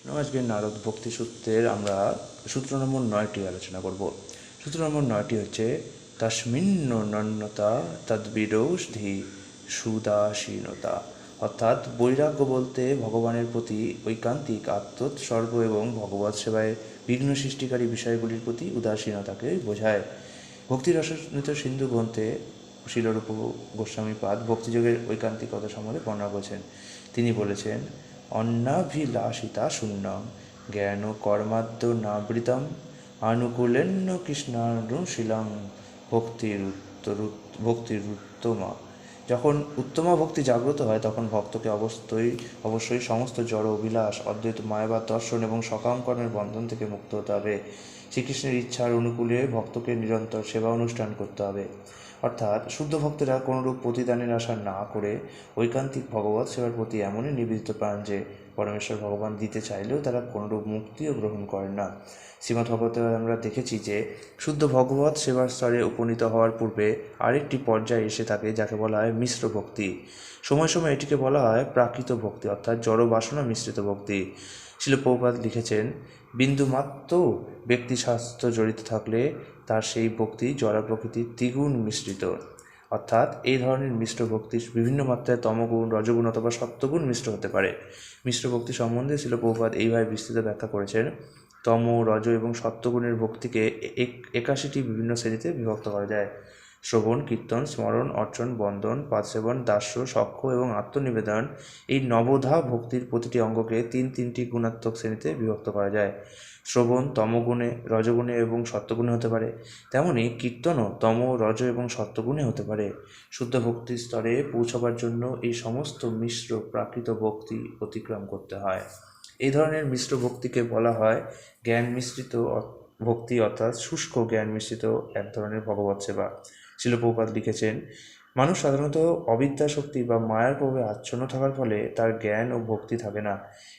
আজকে নারদ ভক্তি সূত্রের আমরা সূত্র নম্বর 9টি আলোচনা করব। সূত্র নম্বর 9টি হচ্ছে তস্মিন্ন নন্যতা তদ্বিরোধি সুদাসীনতা, অর্থাৎ বৈরাগ্য বলতে ভগবানের প্রতি ঐকান্তিক আত্মোৎসর্গ এবং ভগবৎ সেবায় বিঘ্ন সৃষ্টিকারী বিষয়গুলির প্রতি উদাসীনতাকে বোঝায়। ভক্তি রসনিত সিন্ধু গ্রন্থে শিলরূপ গোস্বামীপাদ ভক্তিযোগের ঐকান্তিকতা সম্বন্ধে বর্ণনা করেছেন। তিনি বলেছেন, অন্নাভিলাষিতা শূন্যং জ্ঞান কর্মাদ্য নাবৃতম আনুকূলেন্য কৃষ্ণানুশীলং ভক্তির উত্তমা। যখন উত্তমা ভক্তি জাগ্রত হয় তখন ভক্তকে অবশ্যই সমস্ত জড় অভিলাষ, অদ্বৈত মায়াবাদ দর্শন এবং সকাম কর্মের বন্ধন থেকে মুক্ত হতে হবে। শ্রীকৃষ্ণের ইচ্ছার অনুকূলে ভক্তকে নিরন্তর সেবা অনুষ্ঠান করতে হবে। অর্থাৎ শুদ্ধ ভক্তেরা কোনোরূপ প্রতিদানের আশা না করে ঐকান্তিক ভগবৎ সেবার প্রতি এমনই নিবেদিত প্রাণ যে পরমেশ্বর ভগবান দিতে চাইলেও তারা কোনোরূপ মুক্তিও গ্রহণ করেন না। শ্রীমদ্ভাগবতে আমরা দেখেছি যে শুদ্ধ ভগবৎ সেবার স্তরে উপনীত হওয়ার পূর্বে আরেকটি পর্যায়ে এসে থাকে যাকে বলা হয় মিশ্র ভক্তি। সময় সময় এটিকে বলা হয় প্রাকৃত ভক্তি, অর্থাৎ জড় বাসনা মিশ্রিত ভক্তি। শিল প্রভুপাদ লিখেছেন, বিন্দুমাত্র ব্যক্তি স্বাস্থ্য জড়িত থাকলে তার সেই ভক্তি জড় প্রকৃতির দ্বিগুণ মিশ্রিত। অর্থাৎ এই ধরনের মিশ্র ভক্তি বিভিন্ন মাত্রায় তমগুণ, রজগুণ অথবা সত্যগুণ মিশ্র হতে পারে। মিশ্র ভক্তি সম্বন্ধে শিল প্রভুপাদ এইভাবে বিস্তৃত ব্যাখ্যা করেছেন, তম, রজ এবং সত্যগুণের ভক্তিকে 81টি বিভিন্ন শ্রেণীতে বিভক্ত করা যায়। শ্রবণ, কীর্তন, স্মরণ, অর্চন, বন্দন, পাদসেবন, দাস্য, সখ্য এবং আত্মনিবেদন, এই নবধা ভক্তির প্রতিটি অঙ্গকে তিনটি গুণাত্মক শ্রেণীতে বিভক্ত করা যায়। শ্রবণ তমগুণে, রজগুণে এবং সত্যগুণে হতে পারে, তেমনি কীর্তনও তম, রজ এবং সত্যগুণে হতে পারে। শুদ্ধ ভক্তির স্তরে পৌঁছবার জন্য এই সমস্ত মিশ্র প্রাকৃত ভক্তি অতিক্রম করতে হয়। এই ধরনের মিশ্র ভক্তিকে বলা হয় জ্ঞান মিশ্রিত ভক্তি, অর্থাৎ শুষ্ক জ্ঞান মিশ্রিত এক ধরনের ভগবৎ সেবা। শিল প্রভুপাদ লিখেছেন, মানুষ সাধারণত অবিদ্যা শক্তি বা মায়ার প্রভাবে আচ্ছন্ন থাকার ফলে তার জ্ঞান ও ভক্তি থাকে না,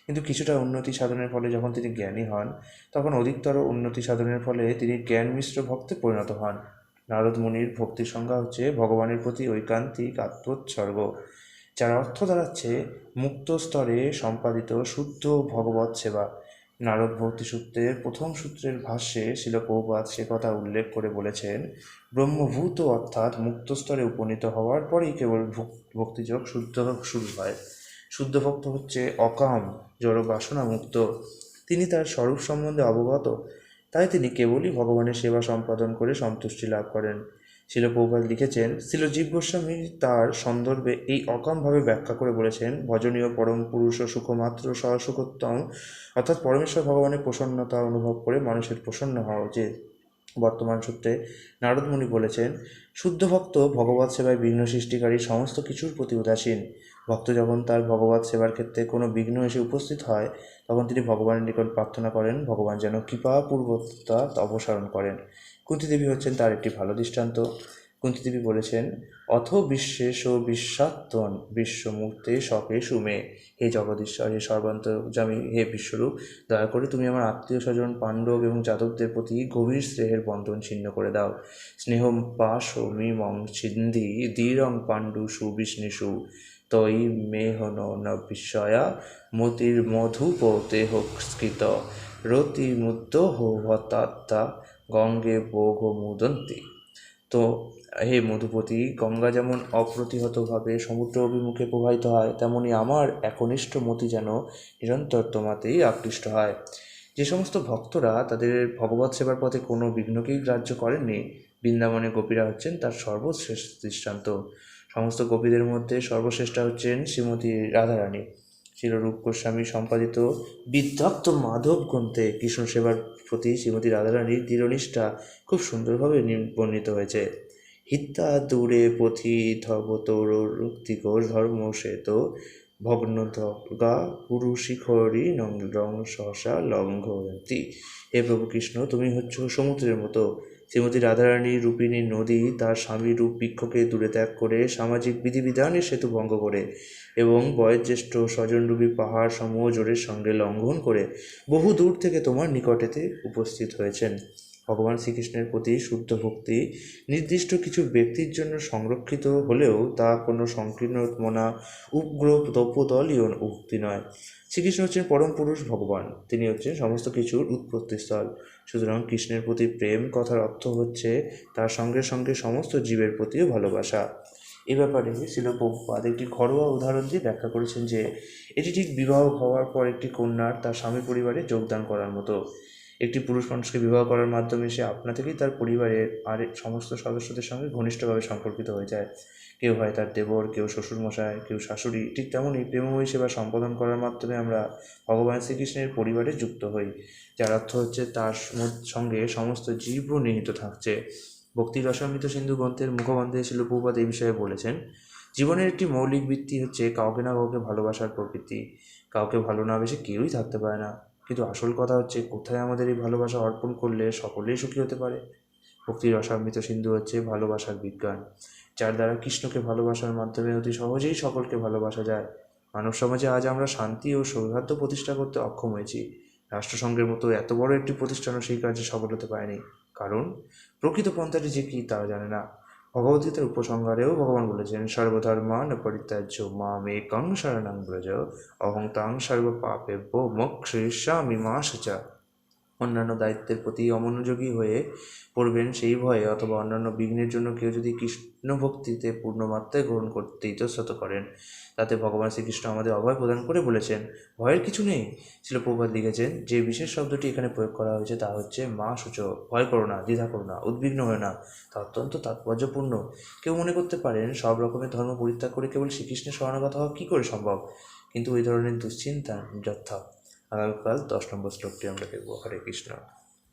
কিন্তু কিছুটা উন্নতি সাধনের ফলে যখন তিনি জ্ঞানী হন তখন অধিকতর উন্নতি সাধনের ফলে তিনি জ্ঞান মিশ্র ভক্তে পরিণত হন। নারদ মুনির ভক্তির সংজ্ঞা হচ্ছে ভগবানের প্রতি ঐকান্তিক আত্মোৎসর্গ, যার অর্থ দাঁড়াচ্ছে মুক্ত স্তরে সম্পাদিত শুদ্ধ ভগবৎ সেবা। নারদ ভক্তি সূত্রের প্রথম সূত্রের ভাষ্যে শিল প্রভুপাদ সে কথা উল্লেখ করে বলেছেন, ব্রহ্মভূত অর্থাৎ মুক্ত স্তরে উপনীত হওয়ার পরেই কেবল ভক্তিযোগ শুদ্ধ শুরু হয়। শুদ্ধ ভক্ত হচ্ছে অকাম, জড় বাসনা মুক্ত। তিনি তার স্বরূপ সম্বন্ধে অবগত, তাই তিনি কেবলই ভগবানের সেবা সম্পাদন করে সন্তুষ্টি লাভ করেন। শিল প্রভুপাদ লিখেছেন, শিল জীব গোস্বামী তার সন্দর্ভে এই অকামভাবে ব্যাখ্যা করে বলেছেন, ভজনীয় পরম পুরুষ ও সুখমাত্র সহসুখোত্তম, অর্থাৎ পরমেশ্বর ভগবানের প্রসন্নতা অনুভব করে মানুষের প্রসন্ন হওয়া উচিত। বর্তমান সূত্রে নারদ মুনি বলেছেন, শুদ্ধ ভক্ত ভগবৎ সেবায় বিঘ্ন সৃষ্টিকারী সমস্ত কিছুর প্রতি উদাসীন। ভক্ত যখন তার ভগবৎ সেবার ক্ষেত্রে কোনো বিঘ্ন এসে উপস্থিত হয় তখন তিনি ভগবানের নিকট প্রার্থনা করেন ভগবান যেন কৃপাপূর্বকতা অপসারণ করেন। কুন্তী দেবী হচ্ছেন তার একটি ভালো দৃষ্টান্ত। কুন্তী দেবী বলেছেন, অথ বিশ্বেশ বিশ্বাত্মন বিশ্বমূর্তে শকে সুমে, হে জগদীশ্বর, হে সর্বান্তর্যামী, হে বিশ্বরূপ, দয়া করে তুমি আমার আত্মীয় স্বজন পাণ্ডব এবং যাদবদের প্রতি গভীর স্নেহের বন্ধন ছিন্ন করে দাও। স্নেহম পাশ মিমং ছিন্দি দীরং পাণ্ডু সুবিষ্ণিষু তৈ মেহন ন বিস্ময়া মতির মধুপতে স্কৃত রতি মুদ্দ হতাত্তা গঙ্গে বোঘ মুদন্তি। তো হে মধুপতি, গঙ্গা যেমন অপ্রতিহতভাবে সমুদ্র অভিমুখে প্রবাহিত হয়, তেমনি আমার একনিষ্ঠ মতি যেন নিরন্তর তোমাতেই আকৃষ্ট হয়। যে সমস্ত ভক্তরা তাদের ভগবৎ সেবার পথে কোনো বিঘ্নকেই গ্রাহ্য করেননি, বৃন্দাবনে গোপীরা হচ্ছেন তার সর্বশ্রেষ্ঠ দৃষ্টান্ত। সমস্ত গোপীদের মধ্যে সর্বশ্রেষ্ঠা হচ্ছেন শ্রীমতী রাধারানী। শিলরূপ গোস্বামী সম্পাদিত বিদ্যাপ্ত মাধব গ্রন্থে কৃষ্ণ সেবার প্রতি শ্রীমতী রাধারানীর দৃঢ়নিষ্ঠা খুব সুন্দরভাবে বর্ণিত হয়েছে। হিত্যা দূরে পথি ধবতরুক্তিকোষ ধর্ম শ্বেত ভগ্নধগা গুরু শিখরি রং সহসা লঙ্ঘয়ন্তী। হে প্রভু কৃষ্ণ, তুমি হচ্ছ সমুদ্রের মতো। শ্রীমতী রাধারানী রূপিণী নদী তার স্বামী রূপ বৃক্ষকে দূরে ত্যাগ করে সামাজিক বিধিবিধানের সেতু ভঙ্গ করে এবং বয়োজ্যেষ্ঠ স্বজনরূপী পাহাড় সমূহ জোরের সঙ্গে লঙ্ঘন করে বহু দূর থেকে তোমার নিকটেতে উপস্থিত হয়েছেন। ভগবান শ্রীকৃষ্ণের প্রতি শুদ্ধ ভক্তি নির্দিষ্ট কিছু ব্যক্তির জন্য সংরক্ষিত হলেও তা কোনো সংকীর্ণ মনা উগ্র তপোদলীয় ভক্তি নয়। শ্রীকৃষ্ণ হচ্ছেন পরম পুরুষ ভগবান, তিনি হচ্ছেন সমস্ত কিছুর উৎপত্তিস্থল। সুতরাং কৃষ্ণের প্রতি প্রেম কথার অর্থ হচ্ছে তার সঙ্গে সঙ্গে সমস্ত জীবের প্রতিও ভালোবাসা। এ ব্যাপারে শিল প্রভুপাদ একটি ঘরোয়া উদাহরণ দিয়ে ব্যাখ্যা করেছেন যে এটি ঠিক বিবাহ হওয়ার পর একটি কন্যার তার স্বামী পরিবারে যোগদান করার মতো। একটি পুরুষ মানুষকে বিবাহ করার মাধ্যমে সে আপনা থেকেই তার পরিবারের সমস্ত সদস্যদের সঙ্গে ঘনিষ্ঠভাবে সম্পর্কিত হয়ে যায়। কেউ হয় তার দেবর, কেউ শ্বশুরমশাই, কেউ শাশুড়ি। ঠিক তেমনই প্রেমময়ী সেবা সম্পাদন করার মাধ্যমে আমরা ভগবান শ্রীকৃষ্ণের পরিবারে যুক্ত হই, যার অর্থ হচ্ছে তার সঙ্গে সমস্ত জীবও নিহিত থাকছে। ভক্তি রসামৃত সিন্ধু গ্রন্থের মুখবন্ধে শিল প্রভুপাদ এই বিষয়ে বলেছেন, জীবনের একটি মৌলিক ভিত্তি হচ্ছে কাউকে না কাউকে ভালোবাসার প্রকৃতি। কাউকে ভালো না বেসে কেউই থাকতে পারে না, কিন্তু আসল কথা হচ্ছে কোথায় আমাদের এই ভালোবাসা অর্পণ করলে সকলেই সুখী হতে পারে। ভক্তির রসামৃত সিন্ধু হচ্ছে ভালোবাসার বিজ্ঞান, যার দ্বারা কৃষ্ণকে ভালোবাসার মাধ্যমে অতি সহজেই সকলকে ভালোবাসা যায়। মানব সমাজে আজ আমরা শান্তি ও সৌহার্দ্য প্রতিষ্ঠা করতে অক্ষম হয়েছি। রাষ্ট্রসংঘের মতো এত বড় একটি প্রতিষ্ঠানও সেই কাজে সফল হতে পারেনি, কারণ প্রকৃত পন্থাটি যে কী তারা জানে না। ভগবদ্গীতার উপসংহারেও ভগবান বলেছেন, সর্বধর্মান পরিত্যাজ্য মামেকং শরণং ব্রজ অহং তাং সর্ব পাপেভ্য মোক্ষয়িষ্যামি মা শুচা। অন্যান্য দায়িত্বের প্রতি অমনোযোগী হয়ে পড়বেন সেই ভয়ে অথবা অন্যান্য বিঘ্নের জন্য কেউ যদি কৃষ্ণ ভক্তিতে পূর্ণমাত্রায় গ্রহণ করতে ইতস্তত করেন, তাতে ভগবান শ্রীকৃষ্ণ আমাদের অভয় প্রদান করে বলেছেন, ভয়ের কিছু নেই। শিল প্রভুপাদ লিখেছেন, যে বিশেষ শব্দটি এখানে প্রয়োগ করা হয়েছে তা হচ্ছে মা সূচ। ভয় করো না, দ্বিধা করো না, উদ্বিগ্ন হয় না। তা অত্যন্ত তাৎপর্যপূর্ণ। কেউ মনে করতে পারেন সব রকমের ধর্ম পরিত্যাগ করে কেবল শ্রীকৃষ্ণের শরণাগত হওয়া কী করে সম্ভব, কিন্তু ওই ধরনের দুশ্চিন্তা নিরর্থক। আগামীকাল 10 নম্বর শ্লোকটি আমরা দেখব। হরে কৃষ্ণ।